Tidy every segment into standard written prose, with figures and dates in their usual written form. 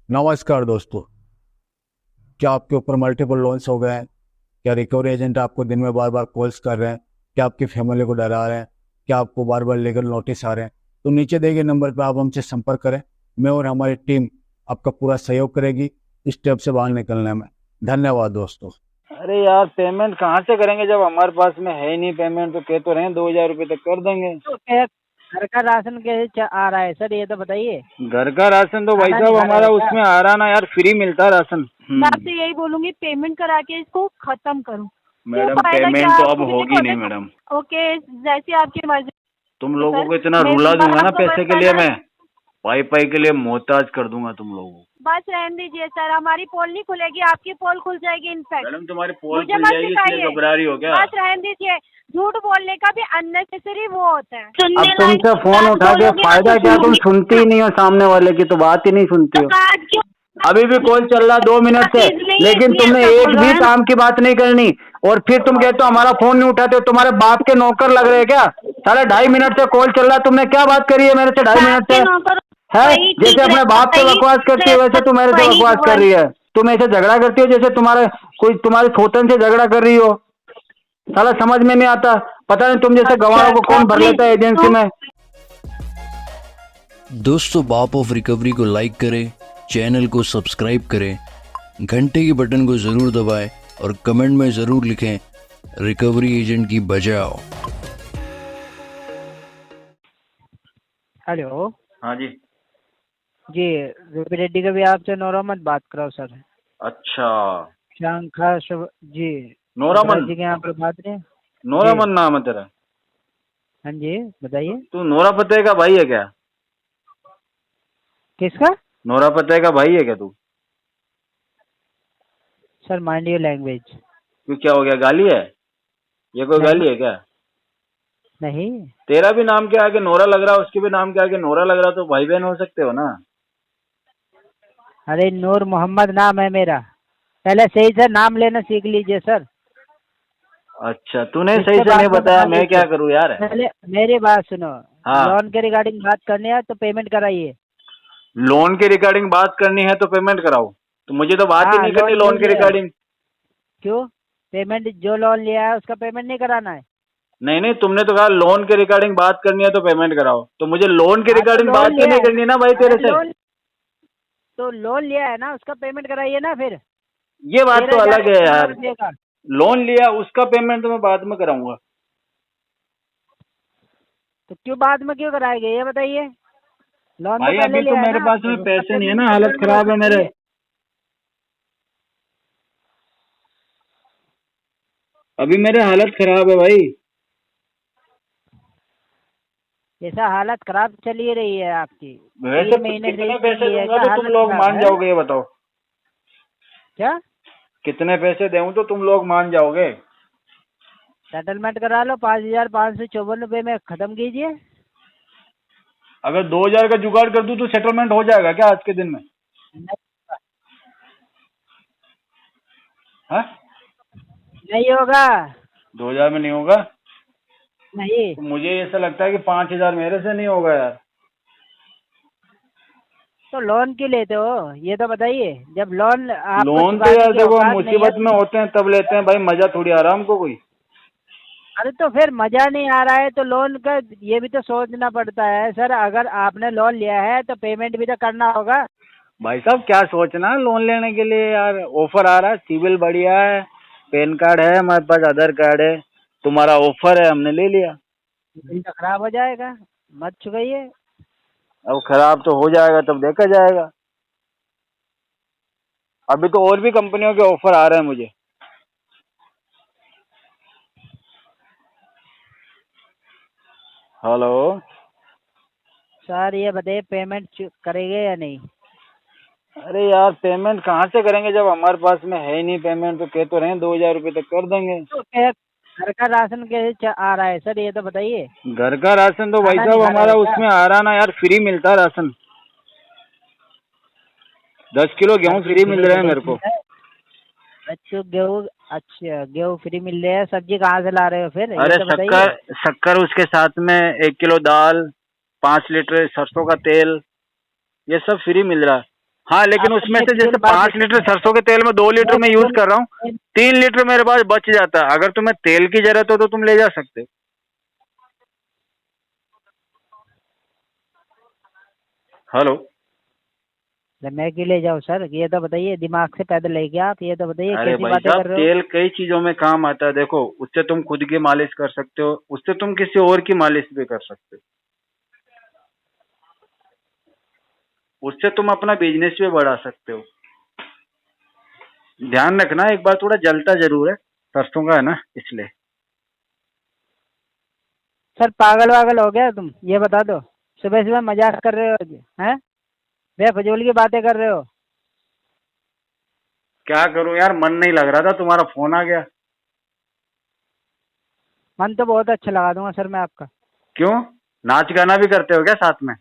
नमस्कार दोस्तों। क्या आपके ऊपर मल्टीपल लोन्स हो गए हैं? क्या रिकवरी एजेंट आपको दिन में बार बार कॉल्स कर रहे हैं? क्या आपकी फैमिली को डरा रहे हैं? क्या आपको बार बार लीगल नोटिस आ रहे हैं? तो नीचे दिए गए नंबर पर आप हमसे संपर्क करें। मैं और हमारी टीम आपका पूरा सहयोग करेगी इस स्टेप से बाहर निकलने में। धन्यवाद दोस्तों। अरे यार, पेमेंट कहाँ से करेंगे जब हमारे पास में है ही नहीं पेमेंट। तो कह तो रहे हैं 2,000 रुपये तक कर देंगे। तो घर का राशन कैसे आ रहा है सर, ये तो बताइए। घर का राशन तो भाई खाना नहीं साहब खा रहे हमारा हो क्या? उसमें आ रहा ना यार, फ्री मिलता राशन। मैं आपसे यही बोलूंगी, पेमेंट करा के इसको खत्म करूं। क्यों, मैडम फायदा क्या पेमेंट तो अब आपको? किसी होगी को नहीं देखो। मैडम। ओके, जैसी आपकी मर्जी। तुम लोगों सर, को इतना मैं रुला दूंगा ना आपको पैसे बस के लिए, करना है। मैं पाई पाई के लिए मोहताज कर दूंगा तुम लोगों को। बस रहने दीजिए सर, हमारी पोल नहीं खुलेगी, आपकी पोल खुल जाएगी इनफैक्ट। मैडम तुम्हारी पोल मुझे खुल मत जाएगी इसलिए सिखाइए। घबरा रही हो क्या? बस रहने दीजिए। झूठ बोलने का भी अननेसेसरी वो होता है। अब सुनने लायक तुमसे फोन बात उठा के बोलोगे ना फायदा तो क्या? तुम सुनूंगी। सुनती ही नहीं हो, सामने वाले की तो बात ही नहीं सुनती तो हो। काट क्यों? अभी भी कॉल चल रहा 2 मिनट से, चीज नहीं है, लेकिन इसलिए तुमने ऐसा एक बोल रहे भी हैं। काम की बात नहीं करनी। और फिर तुम कहते हो हमारा फोन नहीं उठाते हो। तुम्हारे बाप के नौकर लग रहे हैं क्या? 2.5 मिनट से कॉल चल रहा है, तुमने क्या बात करी है मेरे से 2.5 मिनट आपके से? नौकर है वही जैसे ठीक अपने बाप से वही बकवास करती है वैसे तुम मेरे से वही बकवास कर रही है। तुम ऐसे झगड़ा करती हो जैसे तुम्हारे कोई तुम्हारे छोटन से झगड़ा कर रही हो। साला समझ में नहीं आता। पता नहीं तुम जैसे अच्छा, गवारों को तो कौन भर अपनी लेता है एजेंसी में। दोस्तों, बाप ऑफ रिकवरी को लाइक करें, चैनल को सब्सक्राइब करें, घंटे के बटन को ज़रूर दबाएं और कमेंट में ज़रूर लिखें, रिकवरी एजेंट की बजाओ। हेलो हाँ जी। जी, रूबी रेड्डी का भी आपसे नौरामद बात कराओ सर। अच्छा, शंखा जी, नोरामन। नटराज जी के यहाँ पर बात रहे जी। नोरामन नाम है तेरा? हाँ जी, बताइए। तू नोरा फतेह का भाई है क्या? किसका? नोरा फतेह का भाई है क्या तू? Sir mind your language. क्यों, क्या हो गया? गाली है? ये कोई नहीं गाली है क्या? नहीं। तेरा भी नाम के आगे नोरा लग रहा, उसके भी नाम के आगे नोरा लग रहा, तो भाई बहन हो सकते हो ना? अरे नूर मोहम्मद नाम है मेरा। पहले सही से नाम लेना सीख लीजिए सर। अच्छा, तूने सही इसके से नहीं बाद में बताया, बता मैं क्या दीजिए। करूँ यार? पहले मेरी बात सुनो। हाँ। लोन के रिगार्डिंग बात करनी है तो पेमेंट कराइए। लोन के रिगार्डिंग बात करनी है तो पेमेंट कराओ? तो मुझे तो बात ही हाँ, नहीं करनी लोन ले लोन के लिया। रिगार्डिंग। क्यों? पेमेंट जो लोन लिया है उसका पेमेंट नहीं कराना है? नहीं नहीं, तुमने तो कहा लोन के रिगार्डिंग बात करनी है तो पेमेंट कराओ, तो मुझे लोन के हाँ, तो रिगार्डिंग बात लोन तो लिया नहीं है। करनी ना भाई अरे तेरे से। लोन लिया है ना, उसका पेमेंट कराइए ना फिर। ये बात तो अलग है 13,000 यार। रुपये का। लोन लिया उसका पेमेंट तो मैं बाद में कराऊंगा। तो क्यों बाद में क्यों कराएंगे, ये बताइए। लोन तो भाई पहले अभी तो लिया है मेरे ना, पास में तो उसका पैसे नहीं है पेमेंट ना, तो हालत जल्दी हो खराब है सकती मेरे। है। अभी मेरे हालत खराब है भाई। ऐसा हालत खराब चली रही है आपकी। वैसे 3 महीने से कितने चल पैसे रही है दूंगा क्या तो तुम हालत लोग खराब मान है? जाओगे, ये बताओ? क्या? कितने पैसे दूं तो तुम लोग मान जाओगे? सेटलमेंट करा लो, 5,554 रुपये में खत्म कीजिए। अगर 2,000 का जुगाड़ कर दूं तो सेटलमेंट हो जाएगा क्या आज के दिन में? नहीं, हाँ? नहीं होगा। 2,000 में नहीं होगा? नहीं। तो मुझे ऐसा लगता है कि 5,000 मेरे से नहीं होगा यार। तो लोन क्यों लेते हो, ये तो बताइए। जब लोन आपको लोन तो चुकाने यार की देखो, हम औकात नहीं है मुसीबत में होते हैं तब लेते हैं भाई, मजा थोड़ी आ रहा हमको कोई। अरे तो फिर मजा नहीं आ रहा है तो लोन का ये भी तो सोचना पड़ता है सर। अगर आपने लोन लिया है तो पेमेंट भी तो करना होगा। भाई साहब क्या सोचना है लोन लेने के लिए यार? ऑफर आ रहा है, सिविल बढ़िया है, पैन कार्ड है हमारे पास, आधार कार्ड है, तुम्हारा ऑफर है, हमने ले लिया। बिल तो खराब हो जाएगा, मत चुकाइए। अब खराब तो हो जाएगा तब देखा जाएगा। अभी तो और भी कंपनियों के ऑफर आ रहे हैं मुझे। हेलो। सर ये बताइए, पेमेंट करेंगे या नहीं? अरे यार, पेमेंट कहाँ से करेंगे जब हमारे पास में है ही नहीं पेमेंट। तो कह तो रहे हैं 2,000 रुपये तक कर देंगे। तो घर का राशन कैसे आ रहा है सर, ये तो बताइए। घर का राशन तो भाई खाना नहीं साहब खा रहे हमारा हो क्या? उसमें आ रहा ना यार, फ्री मिलता है राशन। 10 किलो गेहूँ सब्जी फ्री मिल फ्री रहे हैं थोड़ी मेरे को। मिलता है। अच्छा गेहूँ, अच्छा गेहूँ फ्री मिल रहे हैं। सब्जी कहाँ से ला रहे हो फिर, ये अरे तो बताइए। शक्कर, शक्कर उसके साथ में 1 किलो दाल, 5 लीटर सरसों का तेल, ये सब फ्री मिल रहा है। हाँ, लेकिन आप उसमें अपने से जैसे फ्यूल बात 5 लीटर सरसों के तेल में 2 लीटर मैं यूज कर रहा हूँ, 3 लीटर मेरे पास बच जाता है। अगर तुम्हें तेल की जरूरत हो तो तुम ले जा सकते हो। हेलो। मैं क्यों ले जाऊँ सर, ये तो बताइए, दिमाग से पैदल ले गया आप, ये तो बताइए अरे कैसी भाई बातें साहब, कर रहे हो। तेल कई चीजों में काम आता है। देखो, उससे तुम खुद की मालिश कर सकते हो, उससे तुम किसी और की मालिश भी कर सकते हो, उससे तुम अपना बिजनेस भी बढ़ा सकते हो। ध्यान रखना, एक बार थोड़ा जलता जरूर है, सरसों का है ना, इसलिए। सर पागल वागल हो गया तुम, ये बता दो। सुबह सुबह मजाक कर रहे हो हैं, बेफजूल की बातें कर रहे हो। क्या करूं यार, मन नहीं लग रहा था, तुम्हारा फोन आ गया। मन तो बहुत अच्छा लगा दूंगा सर मैं आपका। क्यों, नाच गाना भी करते हो क्या साथ में?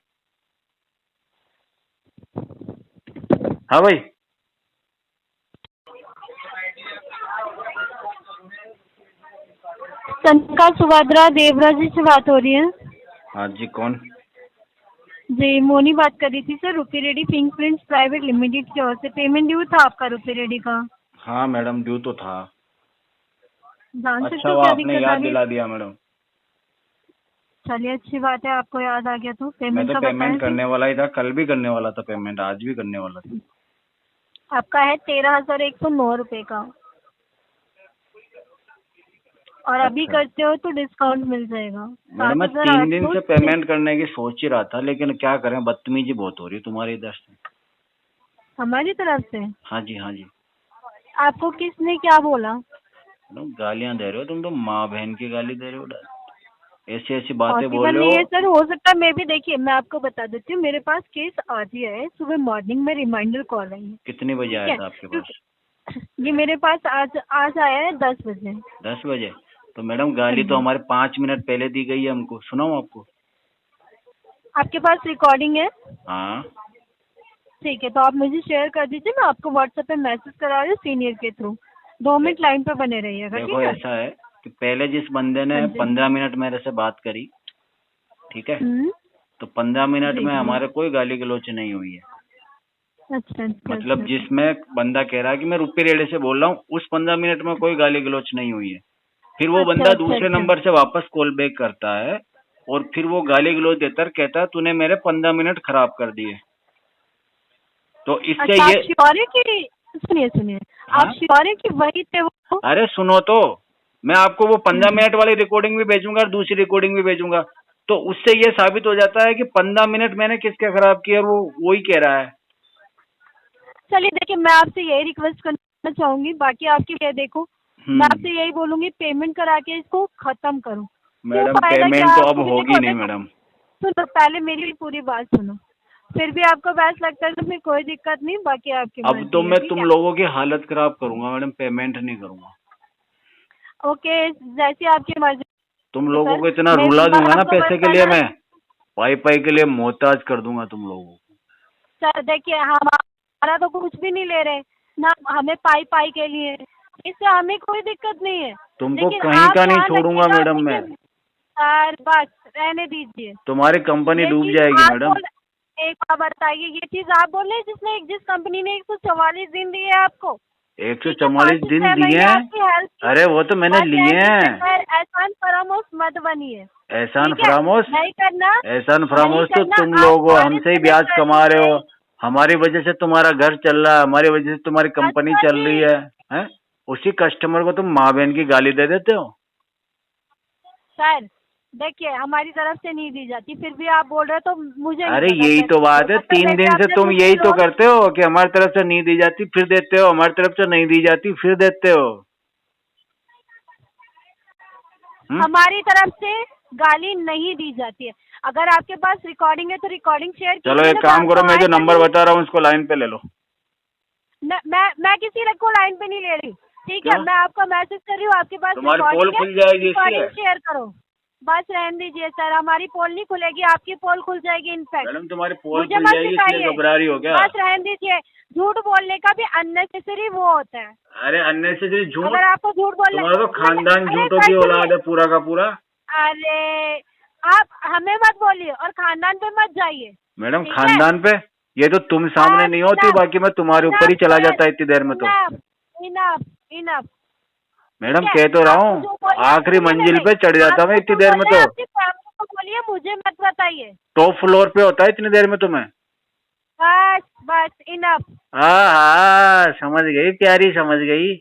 हाँ भाई। तनका सुभद्रा देवराज जी से बात हो रही है? हाँ जी, कौन? जी, मोनी बात कर रही थी सर, रुपी रेड्डी फिंगरप्रिंट्स प्राइवेट लिमिटेड की ओर से। पेमेंट ड्यू था आपका रुपी रेड्डी का। हाँ मैडम, ड्यू तो था। जान सकते अच्छा हो हुआ क्या आपने दिक्कत आ याद रही है? दिला दिया मैडम। चलिए अच्छी बात है, आपको याद आ गया तो मैं पेमेंट तो का बताएं पेमेंट फिर। करने वाला ही था, कल भी करने वाला था पेमेंट, आज भी करने वाला था। आपका है 13,109 रुपए का, और अभी अच्छा करते हो तो डिस्काउंट मिल जाएगा। मैडम, मैं 3 दिन से 7,800। पेमेंट करने की सोच ही रहा था, लेकिन क्या करें, बदतमीजी बहुत हो रही है तुम्हारी इधर से। हमारी तरफ से? हाँ जी, हाँ जी। आपको किसने क्या बोला? मैडम गालियां दे रहे हो तुम तो, माँ बहन की गाली दे रहे हो, ऐसी ऐसी बातें बोल पॉसिबल रहे नहीं है हो। सर, हो सकता है। मैं भी, देखिए मैं आपको बता देती हूँ, मेरे पास केस आज ही आया है, सुबह मॉर्निंग में रिमाइंडर कॉल आई है। कितनी बजे ठीक आया है, था आपके पास? ये मेरे पास आज आज आया है 10 बजे। 10 बजे? तो मैडम हाँ गाली तो जी। हमारे 5 मिनट पहले दी गई है हमको, सुनाऊं आपको? आपके पास रिकॉर्डिंग है? हाँ। ठीक है, तो आप मुझे शेयर कर दीजिए, मैं आपको व्हाट्सएप पे मैसेज करा रही हूँ सीनियर के थ्रू। 2 मिनट लाइन पे बने रहिएगा, देखो ठीक है? ऐसा है कि पहले जिस बंदे ने हाँ जी। 15 मिनट मेरे से बात करी, ठीक है, हम्म। तो 15 मिनट जी में जी। हमारे कोई गाली गलौच नहीं हुई है। अच्छा अच्छा मतलब अच्छा। जिसमें बंदा कह रहा है कि मैं रुपी रेडे से बोल रहा हूँ, उस 15 मिनट में कोई गाली गलौच नहीं हुई है। फिर वो अच्छा बंदा अच्छा दूसरे अच्छा। नंबर से वापस कॉल बैक करता है, और फिर वो गाली गलौच देता है, कहता है तूने मेरे 15 मिनट खराब कर दिए। तो इससे अच्छा, आप ये। श्योर है कि, सुनिए सुनिए, आप हाँ, श्योर है कि वही थे वो? अरे सुनो तो, मैं आपको वो 15 हम्म। मिनट वाली रिकॉर्डिंग भी भेजूंगा और दूसरी रिकॉर्डिंग भी भेजूंगा, तो उससे ये साबित हो जाता है कि 15 मिनट मैंने किसके खराब किया, और वो वही कह रहा है। चलिए देखिए, मैं आपसे यही रिक्वेस्ट करना चाहूंगी, बाकी आपकी ये देखो, मैं आपसे यही बोलूंगी, पेमेंट करा के इसको खत्म करो। क्यों, मैडम फायदा क्या पेमेंट तो अब आपको भी? होगी देखो नहीं देखो, मैडम। सुनो, पहले मेरी पूरी बात सुनो, फिर भी आपको बैस लगता है तो फिर कोई दिक्कत नहीं, बाकी आपकी अब तो मर्जी है, मैं ठीक तुम है? लोगों की हालत खराब करूंगा मैडम, पेमेंट नहीं करूंगा। ओके, जैसी आपकी मर्जी तुम है लोगों सर। को इतना मैं रुला दूंगा ना आपको पैसे के लिए, बताना, मैं पाई पाई के लिए मोहताज कर दूंगा तुम लोगों को। सर देखिए, हमारा तो कुछ भी नहीं ले रहे ना, हमें पाई पाई के लिए, इससे हमें कोई दिक्कत नहीं है। तुमको लेकिन कहीं आप का नहीं ध्यान छोड़ूंगा रखिएगा, मैडम मैं। देखिए सर बस रहने दीजिए। तुम्हारी कंपनी ये डूब चीज जाएगी आप मैडम। बोल, एक बात बताइए, ये चीज आप बोल रहे हैं जिस कंपनी ने 144 दिन दिए आपको? ठीक है, 5 144 से दिन 6 दिए महीने हैं? आपकी हेल्प की। अरे वो तो मैंने बस लिए रहने दीजिए हैं। सर, एहसान फरामोश मत बनिए। एहसान ठीक है, फरामोश? नहीं करना, एहसान नहीं फरामोश तो करना। तुम आप लोग हो, कॉलेज हमसे ही से ब्याज लेकर कमा रहे हो। नहीं, हमारी वजह से तुम्हारा घर चल रहा है, हमारी वजह से तुम्हारी कंपनी अच्छा चल रही जी। है? उसी कस्टमर को तुम माँ बहन की गाली दे देते हो। सर देखिए, हमारी तरफ से नहीं दी जाती, फिर भी आप बोल रहे हो तो मुझे नहीं अरे पता यही सर। तो हो बात है, सकता 3 मे भी दिन से आपने तुम मुझसे यही तो लोन, करते हो कि हमारी तरफ से नहीं दी जाती फिर देते हो, हमारी तरफ से नहीं दी जाती फिर देते हो। हमारी तरफ से गाली नहीं दी जाती है। अगर आपके पास रिकॉर्डिंग है तो रिकॉर्डिंग शेयर चलो कीजिए एक ना, काम करो, आपको मैं जो आज तक नंबर बता रहा हूँ उसको लाइन पे ले लो। मैं किसी को लाइन पे नहीं ले रही, ठीक है? क्या? मैं आपको मैसेज कर रही हूँ, आपके पास तुम्हारी रिकॉर्डिंग पोल है, खुल जाएगी रिकॉर्डिंग इसलिए। शेयर करो। बस रहने दीजिए सर, हमारी पोल नहीं खुलेगी, आपकी पोल खुल जाएगी इनफैक्ट। मैडम तुम्हारी पोल मुझे खुल मत जाएगी इसलिए सिखाइए, घबरा रही हो क्या? बस रहने दीजिए। झूठ बोलने का भी अननेसेसरी वो होता है। अरे अननेसेसरी झूठ? अगर आपको झूठ बोलना, तुम्हारा तो खानदान अरे झूठों सर की औलाद सुनिए, है पूरा का पूरा। अरे आप हमें मत बोलिए और खानदान पे मत जाइए। मैडम ठीक है? खानदान पे? ये तो तुम सामने नहीं होती, बाकी मैं तुम्हारे ऊपर ही चला जाता इतनी देर में तो। Enough enough. मैडम कह तो रहा हूँ, आखिरी मंजिल पे चढ़ जाता मैं इतनी देर में तो। अपनी फैमिली को बोलिए, मुझे मत बताइए। टॉप फ्लोर पे होता है इतनी देर में तुम्हें। बस बस इनफ। हाँ हाँ समझ गई प्यारी, समझ गई।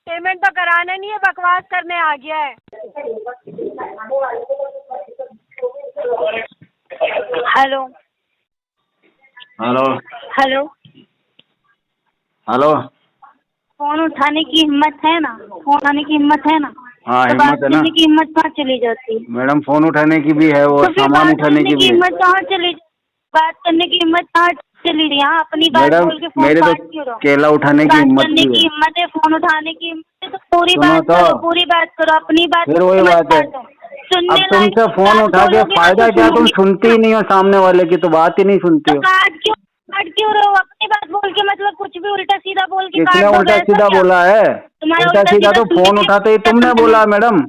पेमेंट तो कराना नहीं है, बकवास करने आ गया है। Hello hello hello, hello. Phone उठाने की हिम्मत है ना? फोन उठाने की हिम्मत है ना? हाँ तो हिम्मत बात है ना करने की हिम्मत कहाँ चली जाती है? मैडम, फोन उठाने की भी है और तो फिर सामान बात उठाने करने की की भी है। हिम्मत कहाँ चली? बात करने की हिम्मत कहाँ चली रही? हाँ, अपनी बात मैडम बोल के फोन मेरे तो काट क्यों रहो? केला उठाने की बात हिम्मत करने भी की है। हिम्मत है, फोन उठाने की हिम्मत है, तो पूरी सुनो बात तो, करो, पूरी बात करो, अपनी बात फिर वही मत बात है। काटो। सुनने अब लायक तुमसे फोन बात उठा के बोलोगे ना फायदा तो क्या? तुम सुनूंगी। सुनती ही नहीं हो, सामने वाले की तो बात ही नहीं सुनती तो हो। काट क्यों रहे हो? अपनी बात बोल के मतलब कुछ भी उल्टा सीधा बोल के किसने काट उल्टा दोगे, ऐसा सीधा क्या? बोला है? तुम्हारा उल्टा सीधा तो सुनने फोन के उठाते ही क्या तुमने सुनना बोला है? मैडम,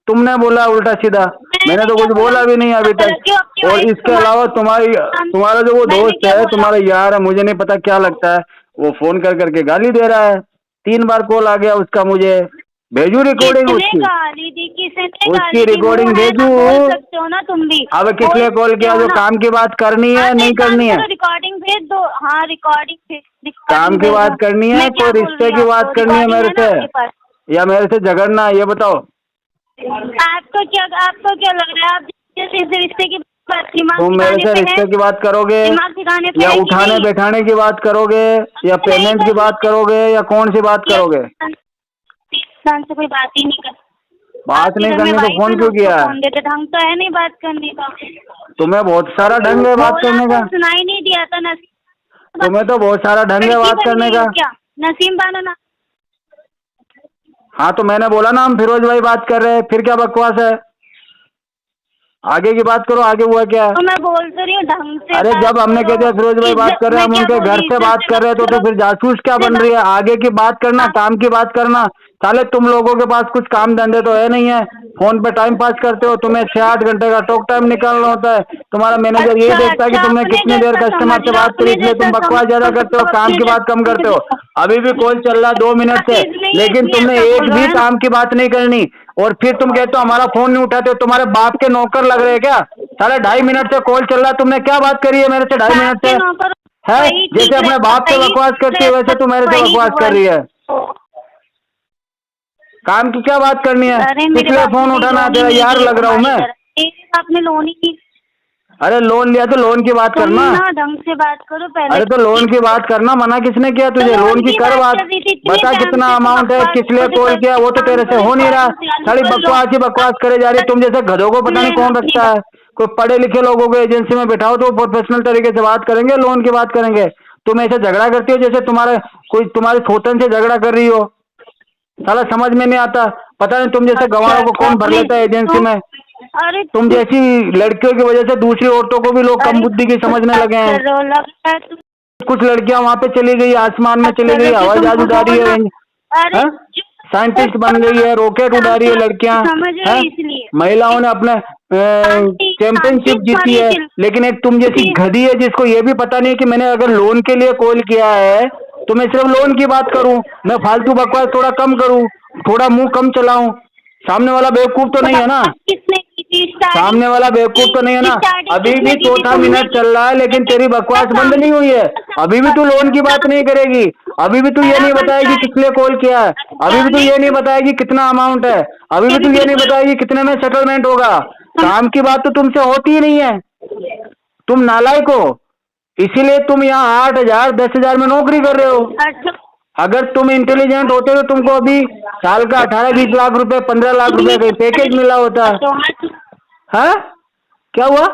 तुमने बोला उल्टा सीधा। मैंने तो क्या कुछ बोला भी नहीं अभी तक। क्यों आपकी और वाइफ इसके अलावा तुम्हारा जो वो मैंने दोस्त क्या है, बोला? तुम्हारा यार है, मुझे नहीं पता क्या लगता है, वो फोन कर करके गाली दे रहा है। 3 बार कॉल आ गया उसका, मुझे भेजू रिकॉर्डिंग किसने उसकी। गाली दी? किसने उसकी गाली दी? रिकॉर्डिंग मुंह है ना, भेजू। बोल सकते हो ना तुम भी। अब किस बोल लिए कॉल सकते किया? हो जो ना। काम की बात करनी हाँ है, तो नहीं एक काम करनी है? करो, रिकॉर्डिंग भेज दो। हाँ रिकॉर्डिंग काम की भेज बात दो। करनी है, मैं क्या कोई बोल रही रिश्ते हूँ की आपको? बात करनी है रिकॉर्डिंग मेरे है ना से, आपके पास? या मेरे से झगड़ना है, ये बताओ। आपको क्या लग रहा है? आप जिस रिश्ते की बात दिमाग तुम मेरे ठिकाने से पे है? रिश्ते की बात करोगे, दिमाग ठिकाने पे या है कि उठाने नहीं? बैठाने की बात करोगे, या तो नहीं पेमेंट की बात करनी करोगे, या कौन सी बात है। करोगे? इंसान से कोई बात ही नहीं कर। बात आपके नहीं घर में करनी तो वाइफ फोन है ना, क्यों उसको किया है? फोन देते। ढंग तो है नहीं बात करने का। तुम्हें बहुत सारा ढंग है बात बोला करने तो का। सुनाई नहीं दिया था। तुम्हें तो बहुत सारा ढंग है लड़की बात बन करने गई का। हो क्या? नसीम बानो ना। हाँ तो मैंने बोला ना, हम फिरोज भाई बात कर रहे हैं, फिर क्या बकवास है? आगे की बात करो, आगे हुआ क्या? तो मैं बोल तो रही हूँ ढंग से अरे बात जब हमने कह करो। दिया फिरोज भाई बात कर रहे हैं, मैं हम क्या उनके बोल घर रही, से इज्जत बात से कर रहे हैं, तो करो। फिर जासूस क्या बन रही है? आगे की बात करना, काम की बात करना। साले तुम लोगों के पास कुछ काम धंधे तो है नहीं है, फोन पे टाइम पास करते हो। तुम्हें 6-8 घंटे का टॉक टाइम निकालना होता है। तुम्हारा मैनेजर यही देखता है कि तुमने अपने कितनी देर जैसा समझ कस्टमर से लो, बात करी, अपने इसलिए तुम जैसा बकवास समझ ज्यादा लो, करते हो, सब काम अपने की बात कम जैसा करते समझ हो। लो। अभी भी कॉल चल रहा है 2 मिनट से, चीज नहीं है, लेकिन इसलिए तुमने ऐसा एक बोलो भी है ना। काम की बात नहीं करनी। और फिर तुम कहते हो हमारा फोन नहीं उठाते हो। तुम्हारे बाप के नौकर लग रहे हैं क्या? साले 2.5 मिनट से कॉल चल रहा है, तुमने क्या बात करी है मेरे से 2.5 मिनट आपके से? नौकर है वही जैसे ठीक अपने बाप से रहता, बकवास करती है, वैसे तू मेरे से बकवास कर रही है। काम की क्या बात करनी है? अरे मेरे इसलिए बाप फोन ने उठाना, लोन ही तेरा नहीं यार दी लग रहा हूँ तुम्हारी मैं। तरह। मेरे बाप ने लोन ही नहीं। अरे लोन लिया तो लोन की बात तुम करना। ना ढंग से बात करो पहले। अरे तो लोन की बात करना, मना किसने किया तो तुझे? लोन की की कर बात। कर रही थी इतनी बता टाइम कितना से, तो अमाउंट है, बकवास किस लिए मुझे कॉल कर किया, वो तो काम तेरे से करो, हो नहीं रहा। रिकॉर्डिंग चालू सारी कर लो। बकवास ही बकवास करे जा रही। तुम जैसे गधों को पता नहीं कौन रखता है। कोई पढ़े लिखे लोगों को एजेंसी में बिठाओ तो वो प्रोफेशनल तरीके से बात करेंगे, लोन की बात करेंगे। तुम ऐसे झगड़ा करती हो जैसे तुम्हारे थोतन से झगड़ा कर रही हो। साला समझ में नहीं आता। पता नहीं तुम जैसे अच्छा गंवारों को अच्छा कौन भर अपने लेता है एजेंसी में। अरे तुम जैसी लड़कियों की वजह से दूसरी औरतों को भी लोग कम बुद्धि की समझने लगे हैं। कर रहे हो, लगता है तुम कुछ लड़कियां वहां पे चली गई, आसमान में बात चली कर गई, रहे हो कि हवाई जहाज तुमको उड़ा रही है, बोलना। अरे हैं? साइंटिस्ट बन गई है, रॉकेट उड़ा रही है लड़कियां, समझ रहे हो, हैं? इसलिए महिलाओं ने अपने चैंपियनशिप जीती है। लेकिन एक तुम जैसी गधी है जिसको ये भी पता नहीं है कि मैंने अगर लोन के लिए कॉल किया है तो मैं सिर्फ लोन की बात करूं, मैं फालतू बकवास थोड़ा कम करूं, थोड़ा मुंह कम चलाऊं। सामने वाला बेवकूफ तो नहीं है ना? किसने की थी सामने वाला बेवकूफ तो नहीं है ना? अभी भी चौथा मिनट चल रहा है, लेकिन तेरी बकवास बंद नहीं हुई है। अभी भी तू लोन की बात नहीं करेगी। अभी भी तू ये नहीं बताएगी किस लिए कॉल किया है। अभी भी तू ये नहीं बताएगी कितना अमाउंट है। अभी भी तू ये नहीं बताएगी कितने में सेटलमेंट होगा। काम की बात तो तुमसे होती ही नहीं है। तुम नालायक हो, इसीलिए तुम यहाँ 8,000 10,000 में नौकरी कर रहे हो। अच्छा अगर तुम इंटेलिजेंट होते तो तुमको अभी साल का 18-20 लाख रुपए 15 लाख रुपए का पैकेज मिला होता। हाँ क्या हुआ?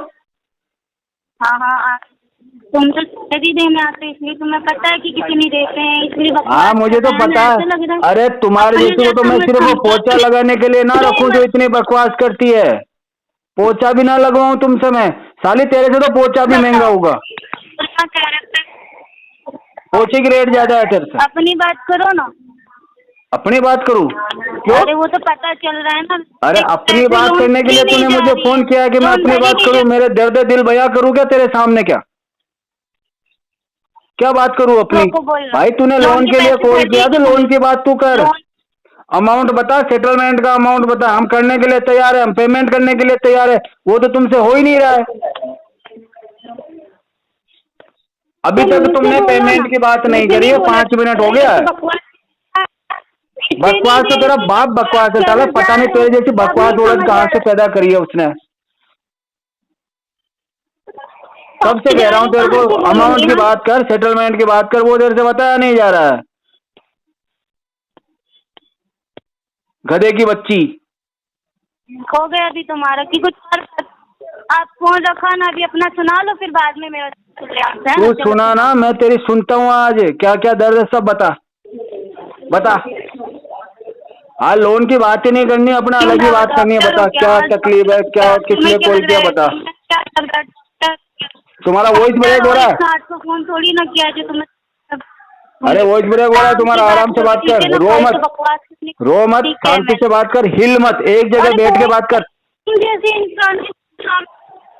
हाँ हाँ तुम तो सैलरी देने आते, इसलिए तुम्हें पता है कि कितनी देते हैं, इसलिए हाँ मुझे तो पता है। अरे तुम्हारे जैसे को तो मैं सिर्फ वो पोछा लगाने के लिए ना रखूं जो इतनी बकवास करती है। पोछा भी ना लगवाऊं तुमसे मैं। साली तेरे से तो पोछा भी महंगा होगा। पोछे की रेट ज्यादा है तेरे से। अपनी बात करो ना। अपनी बात करूं क्यों? अरे वो तो पता चल रहा है ना। अरे अपनी बात करने के लिए तूने मुझे फोन किया है कि मैं अपनी बात करूं, मेरे दर्द दिल बयां करूं क्या तेरे सामने? क्या बात करूं अपनी? भाई तूने लोन के लिए कॉल किया तो लोन की बात तू कर। अमाउंट बता, सेटलमेंट का अमाउंट बता। हम करने के लिए तैयार है, हम पेमेंट करने के लिए तैयार है। वो तो तुमसे हो ही नहीं रहा है। अभी तक तुमने पेमेंट की बात नहीं करी है, 5 मिनट हो गया है। बकवास तो तेरा बाप बकवास है साला, पता नहीं तेरे जैसी बकवास औरत कहाँ से पैदा करी है उसने। कब से कह रहा हूँ तेरे को अमाउंट की बात कर, सेटलमेंट की बात कर, वो देर से बताया नहीं जा रहा है। गधे की बच्ची। हो गया अभी तुम्हारा कि कुछ और? आप फोन रखा ना, अभी अपना सुना लो, फिर बाद में मेरा तू सुना ना, मैं तेरी सुनता हूँ। आज क्या क्या दर्द है सब बता बता। हाँ लोन की बात ही नहीं करनी, अपना अलग ही बात करनी है। बता क्या तकलीफ है, क्या किसने कॉल किया बता। तुम्हारा वॉइस ब्रेक हो रहा है। आपको फोन थोड़ी ना किया जो तुम्हें। अरे वॉइस ब्रेक हो रहा है तुम्हारा, आराम से बात कर, रो मत, शांति से बात कर, हिल मत, एक जगह बैठ के बात कर। जैसे इंसान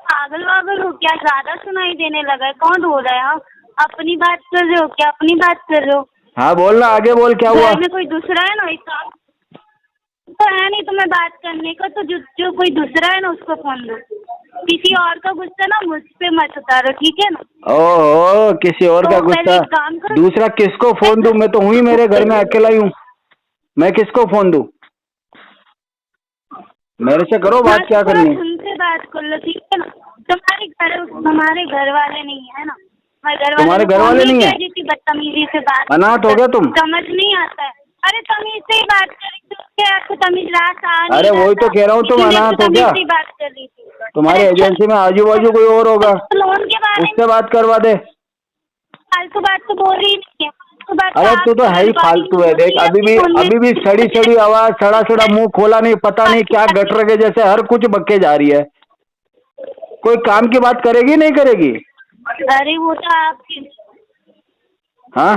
पागल वागल हो क्या? ज्यादा सुनाई देने लगा है। कौन हो रहा है? हाँ अपनी बात कर रहे हो क्या? अपनी बात कर रहे हो? हाँ बोल ना, आगे बोल, क्या हुआ? में कोई दूसरा है ना, तो है नहीं तुम्हें बात करने का, तो जो कोई दूसरा है ना उसको फोन दो। किसी और का गुस्सा ना मुझ पे मत उतारो, ठीक है ना? ओह किसी और का गुस्सा? दूसरा किसको फोन दूं? मैं तो हूँ ही मेरे घर में, अकेला ही हूँ। मैं किसको फोन दूं? मेरे से करो बात, क्या करनी है? उनसे बात कर लो, ठीक है ना? हमारे घर वाले नहीं है ना, तुम्हारे घर वाले नहीं है? बदतमीजी से बात, अनाथ हो गया तुम? समझ नहीं आता है। अरे तमीज से ही बात करें, आपको तमीज रात। अरे वही तो कह रहा हूँ, तुम अनाथ हो क्या? बात कर रही थी। तुम्हारी एजेंसी में आजू बाजू कोई और होगा, लोन के बारे में उससे बात करवा दे। फालतू बात तो बोल रही नहीं है। अरे तू तो है ही फालतू है। देख अभी भी सड़ी आवाज, सड़ा मुंह खोला नहीं, पता नहीं क्या गटर के जैसे हर कुछ बक्के जा रही है। कोई काम की बात करेगी नहीं करेगी? अरे वो तो आपकी। हाँ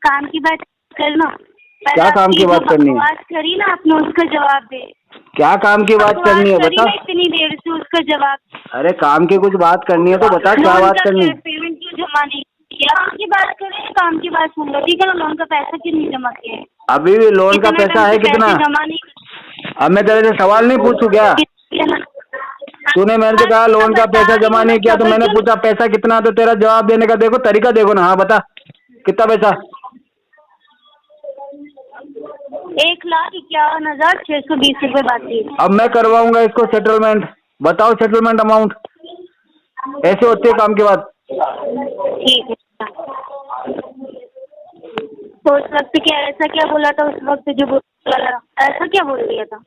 काम की बात करना। क्या काम की बात करनी है? बात करी ना आपने, उसका जवाब दे। क्या काम की बात करनी है बता? इतनी देर से उसका जवाब। अरे काम की कुछ बात करनी है तो बता, क्या बात करनी है? पेमेंट क्यों जमा नहीं किया? काम की बात करें, काम की बात सुन लो, ठीक है ना? लोन का पैसा क्यों नहीं जमा किया? अभी भी लोन का पैसा है कितना? जमा नहीं। अब मैं तेरे से सवाल नहीं पूछूं क्या? तूने मेरे से कहा लोन का पैसा जमा नहीं किया, तो मैंने पूछा पैसा कितना, तो तेरा जवाब देने का देखो तरीका देखो ना। हाँ बता कितना पैसा? 1,51,620 रुपए बाकी है। अब मैं करवाऊंगा इसको सेटलमेंट। बताओ सेटलमेंट अमाउंट। ऐसे होती है काम की बात? ठीक है। तो उस वक्त क्या ऐसा क्या बोला था? उस वक्त जो बोला ऐसा क्या बोल दिया था?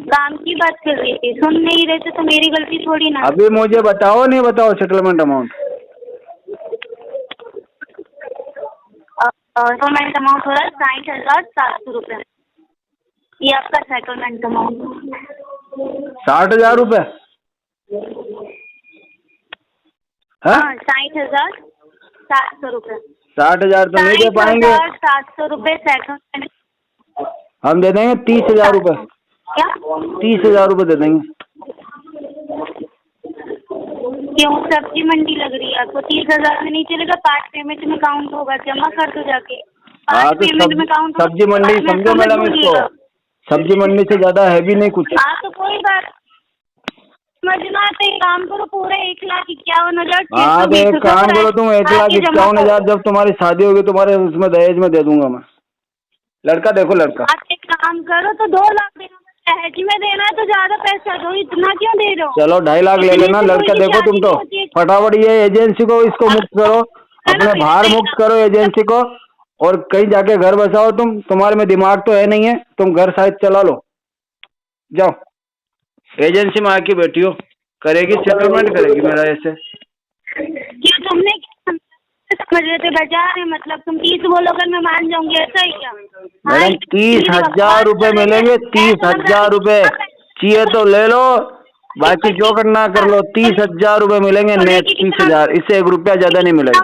काम की बात कर रही थी, सुन नहीं रहे थे तो मेरी गलती थोड़ी ना। अभी मुझे बताओ, नहीं बताओ सेटलमेंट अमाउंट? सेटलमेंट अमाउंट हो रहा है 60,700 रुपए। ये आपका सेटलमेंट अमाउंट। 60,000 रुपए? हाँ 60,700 रुपए। 60,000 तो नहीं दे पाएंगे। 60,700 रुपए सेटलमेंट। हम दे देंगे 30,000 रुपए। क्या? 30,000 रुपए दे देंगे। क्यों सब्जी मंडी लग रही है आपको? 30,000 में नहीं चलेगा? पार्ट पेमेंट में काउंट होगा, जमा कर दो जाके। हाँ तो सब्जी मंडी समझो मैडम इसको, सब्जी मंडी से ज्यादा है भी नहीं कुछ। हाँ तो कोई बात समझना, तो एक काम करो, पूरे 1,51,000। हाँ तो एक काम करो तुम, 1,51,000 जब तुम्हारी शादी होगी तुम्हारे उसमें दहेज में दे दूंगा मैं। लड़का देखो लड़का। आप एक काम करो तो 2 लाख देना, दहेज में देना है तो ज्यादा पैसा दो, इतना क्यों दे रहे हो? चलो 2.5 लाख ले लेना। लड़का देखो तुम तो फटाफट ये एजेंसी को इसको मुक्त करो, अपने भार मुक्त करो एजेंसी को, और कहीं जाके घर बसाओ। तुम्हारे में दिमाग तो है नहीं है, तुम घर शायद चला लो। जाओ एजेंसी में आके बैठी हो, करेगी सेटलमेंट करेगी मेरा ऐसे। क्यों तुमने समझ रहे थे बाजार है, मतलब तुम 30 बोलोगे मैं मान जाऊंगी, ऐसा ही क्या? मैडम 30,000 रुपए मिलेंगे, 30,000 रुपए चाहिए तो ले लो, बाकी जो करना कर लो। 30,000 रुपए मिलेंगे नेट, 30,000, इससे 1 रुपया ज्यादा नहीं मिलेगा।